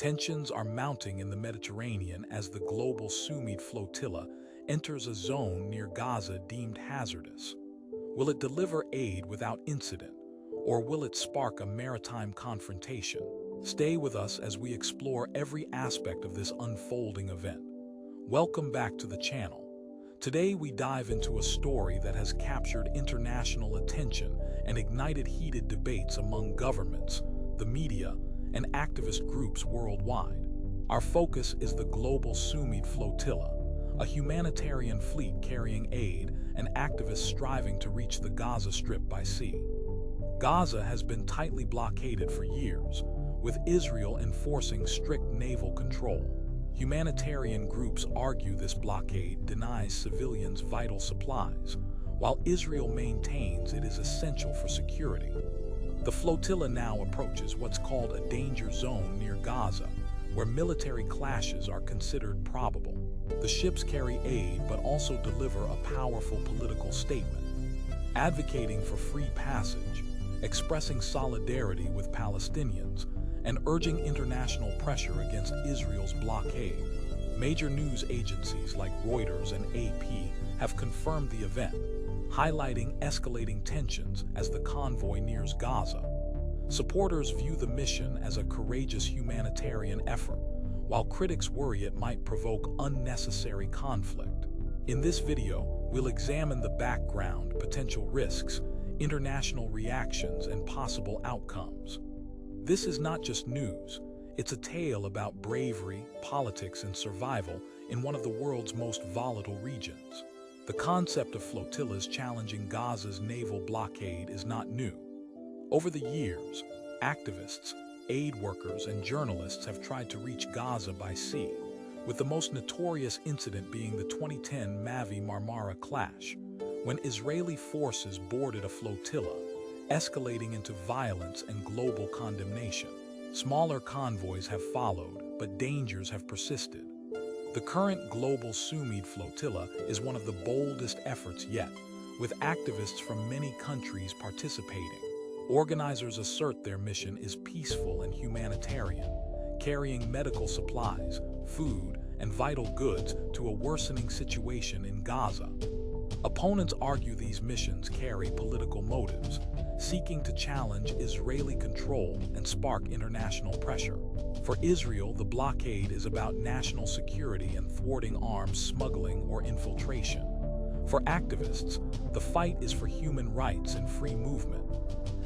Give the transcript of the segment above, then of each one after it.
Tensions are mounting in the Mediterranean as the Global Sumud Flotilla enters a zone near Gaza deemed hazardous. Will it deliver aid without incident, or will it spark a maritime confrontation? Stay with us as we explore every aspect of this unfolding event. Welcome back to the channel. Today we dive into a story that has captured international attention and ignited heated debates among governments, the media, and activist groups worldwide. Our focus is the Global Sumud Flotilla, a humanitarian fleet carrying aid and activists striving to reach the Gaza Strip by sea. Gaza has been tightly blockaded for years, with Israel enforcing strict naval control. Humanitarian groups argue this blockade denies civilians vital supplies, while Israel maintains it is essential for security. The flotilla now approaches what's called a danger zone near Gaza, where military clashes are considered probable. The ships carry aid but also deliver a powerful political statement, advocating for free passage, expressing solidarity with Palestinians, and urging international pressure against Israel's blockade. Major news agencies like Reuters and AP have confirmed the event, highlighting escalating tensions as the convoy nears Gaza. Supporters view the mission as a courageous humanitarian effort, while critics worry it might provoke unnecessary conflict. In this video, we'll examine the background, potential risks, international reactions, and possible outcomes. This is not just news, it's a tale about bravery, politics, and survival in one of the world's most volatile regions. The concept of flotillas challenging Gaza's naval blockade is not new. Over the years, activists, aid workers, and journalists have tried to reach Gaza by sea, with the most notorious incident being the 2010 Mavi-Marmara clash, when Israeli forces boarded a flotilla, escalating into violence and global condemnation. Smaller convoys have followed, but dangers have persisted. The current Global Sumud Flotilla is one of the boldest efforts yet, with activists from many countries participating. Organizers assert their mission is peaceful and humanitarian, carrying medical supplies, food, and vital goods to a worsening situation in Gaza. Opponents argue these missions carry political motives, seeking to challenge Israeli control and spark international pressure. For Israel, the blockade is about national security and thwarting arms smuggling or infiltration. For activists, the fight is for human rights and free movement.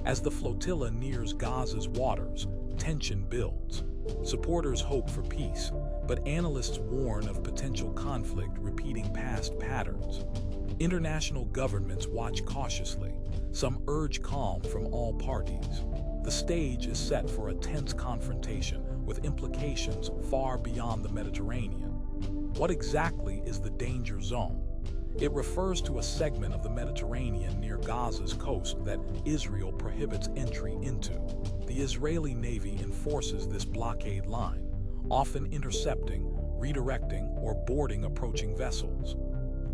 As the flotilla nears Gaza's waters, tension builds. Supporters hope for peace, but analysts warn of potential conflict repeating past patterns. International governments watch cautiously. Some urge calm from all parties. The stage is set for a tense confrontation with implications far beyond the Mediterranean. What exactly is the danger zone? It refers to a segment of the Mediterranean near Gaza's coast that Israel prohibits entry into. The Israeli Navy enforces this blockade line, often intercepting, redirecting, or boarding approaching vessels.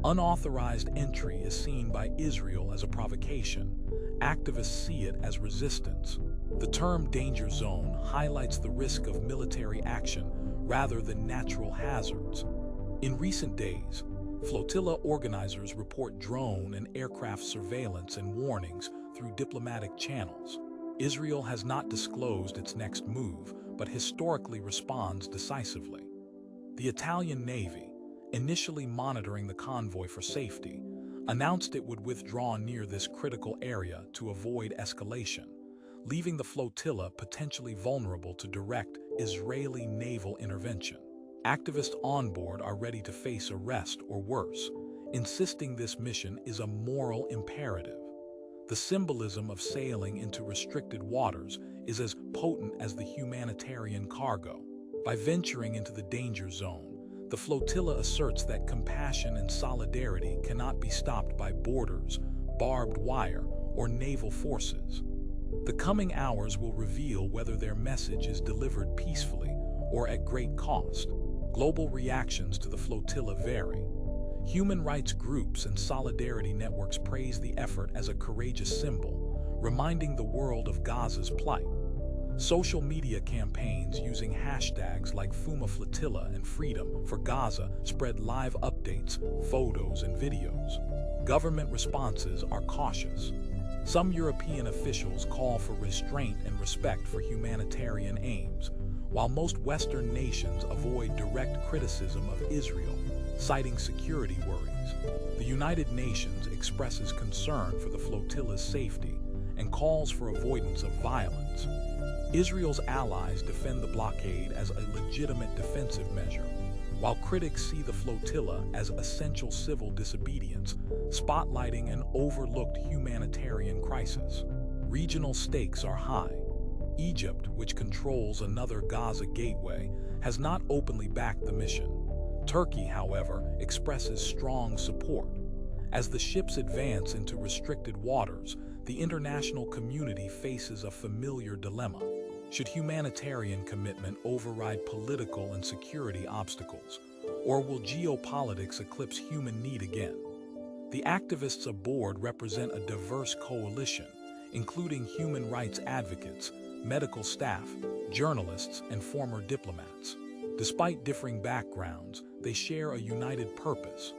Unauthorized entry is seen by Israel as a provocation. Activists see it as resistance. The term danger zone highlights the risk of military action rather than natural hazards. In recent days, flotilla organizers report drone and aircraft surveillance and warnings through diplomatic channels. Israel has not disclosed its next move, but historically responds decisively. The Italian Navy, initially monitoring the convoy for safety, announced it would withdraw near this critical area to avoid escalation, leaving the flotilla potentially vulnerable to direct Israeli naval intervention. Activists on board are ready to face arrest or worse, insisting this mission is a moral imperative. The symbolism of sailing into restricted waters is as potent as the humanitarian cargo. By venturing into the danger zone, the flotilla asserts that compassion and solidarity cannot be stopped by borders, barbed wire, or naval forces. The coming hours will reveal whether their message is delivered peacefully or at great cost. Global reactions to the flotilla vary. Human rights groups and solidarity networks praise the effort as a courageous symbol, reminding the world of Gaza's plight. Social media campaigns using hashtags like Flotilla and Freedom for Gaza spread live updates, photos, and videos. Government responses are cautious. Some European officials call for restraint and respect for humanitarian aims, while most Western nations avoid direct criticism of Israel, citing security worries. The United Nations expresses concern for the flotilla's safety and calls for avoidance of violence. Israel's allies defend the blockade as a legitimate defensive measure, while critics see the flotilla as essential civil disobedience, spotlighting an overlooked humanitarian crisis. Regional stakes are high. Egypt, which controls another Gaza gateway, has not openly backed the mission. Turkey, however, expresses strong support. As the ships advance into restricted waters, the international community faces a familiar dilemma. Should humanitarian commitment override political and security obstacles, or will geopolitics eclipse human need again? The activists aboard represent a diverse coalition, including human rights advocates, medical staff, journalists, and former diplomats. Despite differing backgrounds, they share a united purpose: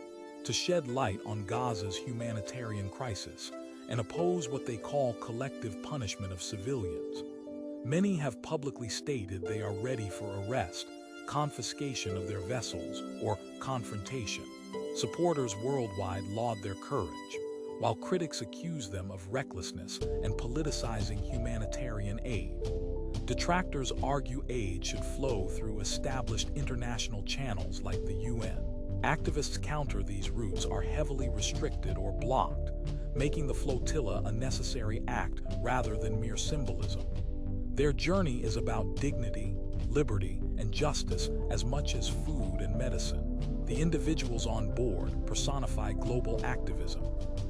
to shed light on Gaza's humanitarian crisis and oppose what they call collective punishment of civilians. Many have publicly stated they are ready for arrest, confiscation of their vessels, or confrontation. Supporters worldwide laud their courage, while critics accuse them of recklessness and politicizing humanitarian aid. Detractors argue aid should flow through established international channels like the UN. Activists counter these routes are heavily restricted or blocked, making the flotilla a necessary act rather than mere symbolism. Their journey is about dignity, liberty, and justice as much as food and medicine. The individuals on board personify global activism,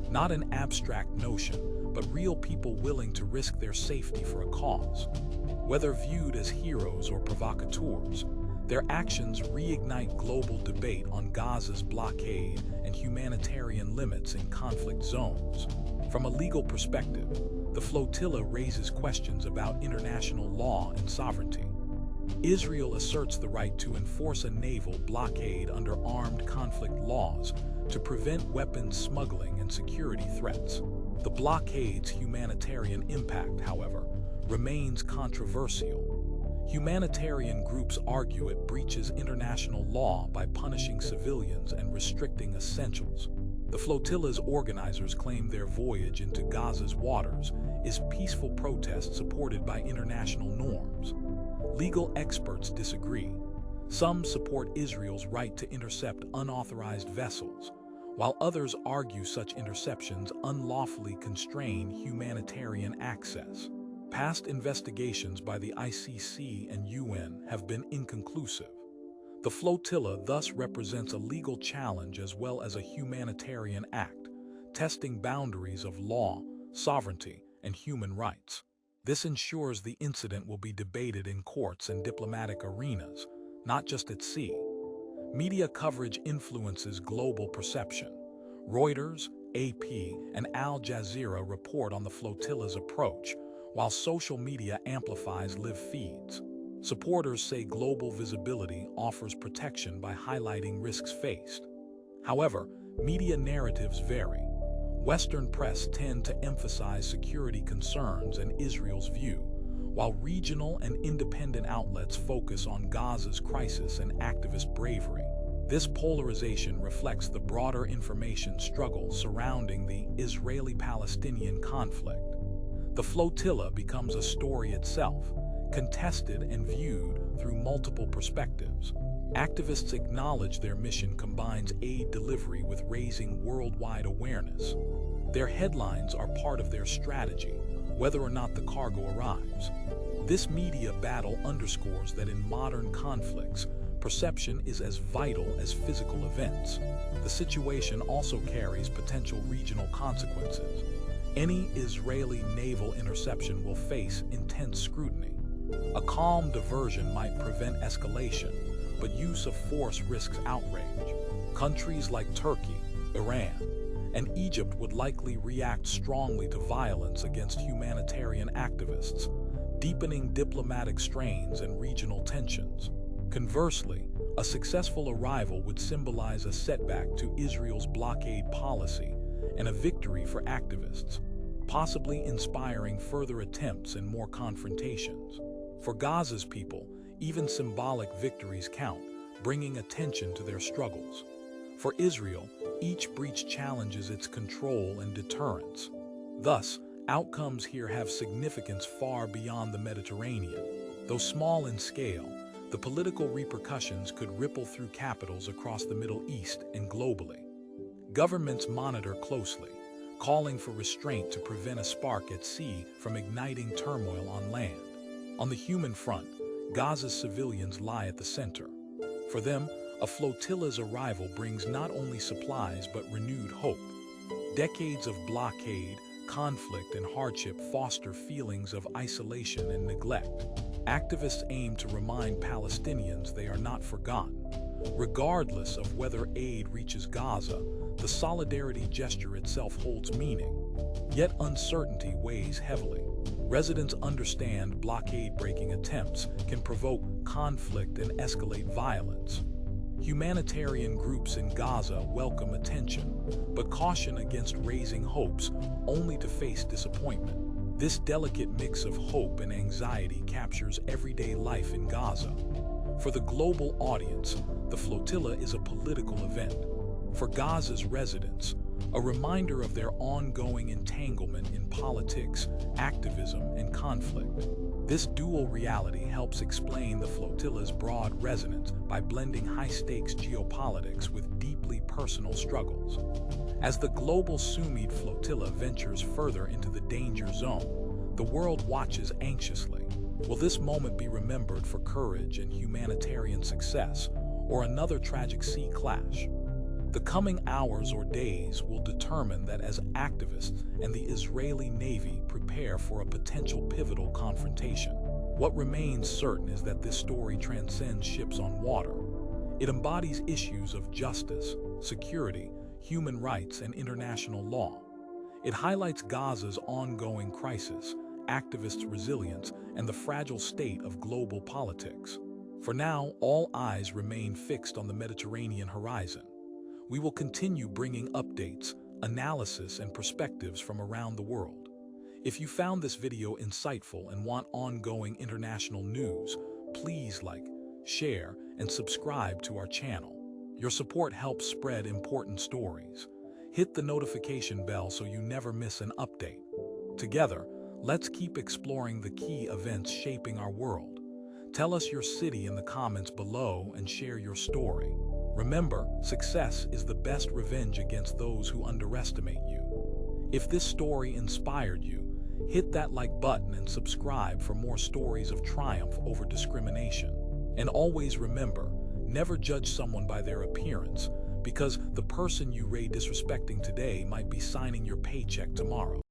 not an abstract notion, but real people willing to risk their safety for a cause. Whether viewed as heroes or provocateurs, their actions reignite global debate on Gaza's blockade and humanitarian limits in conflict zones. From a legal perspective, the flotilla raises questions about international law and sovereignty. Israel asserts the right to enforce a naval blockade under armed conflict laws to prevent weapons smuggling and security threats. The blockade's humanitarian impact, however, remains controversial. Humanitarian groups argue it breaches international law by punishing civilians and restricting essentials. The flotilla's organizers claim their voyage into Gaza's waters is peaceful protest supported by international norms. Legal experts disagree. Some support Israel's right to intercept unauthorized vessels, while others argue such interceptions unlawfully constrain humanitarian access. Past investigations by the ICC and UN have been inconclusive. The flotilla thus represents a legal challenge as well as a humanitarian act, testing boundaries of law, sovereignty, and human rights. This ensures the incident will be debated in courts and diplomatic arenas, not just at sea. Media coverage influences global perception. Reuters, AP, and Al Jazeera report on the flotilla's approach, while social media amplifies live feeds. Supporters say global visibility offers protection by highlighting risks faced. However, media narratives vary. Western press tend to emphasize security concerns and Israel's view, while regional and independent outlets focus on Gaza's crisis and activist bravery. This polarization reflects the broader information struggle surrounding the Israeli-Palestinian conflict. The flotilla becomes a story itself, contested and viewed through multiple perspectives. Activists acknowledge their mission combines aid delivery with raising worldwide awareness. Their headlines are part of their strategy, whether or not the cargo arrives. This media battle underscores that in modern conflicts, perception is as vital as physical events. The situation also carries potential regional consequences. Any Israeli naval interception will face intense scrutiny. A calm diversion might prevent escalation, but use of force risks outrage. Countries like Turkey, Iran, and Egypt would likely react strongly to violence against humanitarian activists, deepening diplomatic strains and regional tensions. Conversely, a successful arrival would symbolize a setback to Israel's blockade policy and a victory for activists, possibly inspiring further attempts and more confrontations. For Gaza's people, even symbolic victories count, bringing attention to their struggles. For Israel, each breach challenges its control and deterrence. Thus, outcomes here have significance far beyond the Mediterranean. Though small in scale, the political repercussions could ripple through capitals across the Middle East and globally. Governments monitor closely, calling for restraint to prevent a spark at sea from igniting turmoil on land. On the human front, Gaza's civilians lie at the center. For them, a flotilla's arrival brings not only supplies but renewed hope. Decades of blockade, conflict, and hardship foster feelings of isolation and neglect. Activists aim to remind Palestinians they are not forgotten. Regardless of whether aid reaches Gaza, the solidarity gesture itself holds meaning. Yet uncertainty weighs heavily. Residents understand blockade-breaking attempts can provoke conflict and escalate violence. Humanitarian groups in Gaza welcome attention, but caution against raising hopes only to face disappointment. This delicate mix of hope and anxiety captures everyday life in Gaza. For the global audience, the flotilla is a political event. For Gaza's residents, a reminder of their ongoing entanglement in politics, activism, and conflict. This dual reality helps explain the flotilla's broad resonance by blending high-stakes geopolitics with deeply personal struggles. As the Global Sumud Flotilla ventures further into the danger zone, the world watches anxiously. Will this moment be remembered for courage and humanitarian success, or another tragic sea clash? The coming hours or days will determine that as activists and the Israeli Navy prepare for a potential pivotal confrontation. What remains certain is that this story transcends ships on water. It embodies issues of justice, security, human rights, and international law. It highlights Gaza's ongoing crisis, activists' resilience, and the fragile state of global politics. For now, all eyes remain fixed on the Mediterranean horizon. We will continue bringing updates, analysis, and perspectives from around the world. If you found this video insightful and want ongoing international news, please like, share, and subscribe to our channel. Your support helps spread important stories. Hit the notification bell so you never miss an update. Together, let's keep exploring the key events shaping our world. Tell us your city in the comments below and share your story. Remember, success is the best revenge against those who underestimate you. If this story inspired you, hit that like button and subscribe for more stories of triumph over discrimination. And always remember, never judge someone by their appearance, because the person you disrespecting today might be signing your paycheck tomorrow.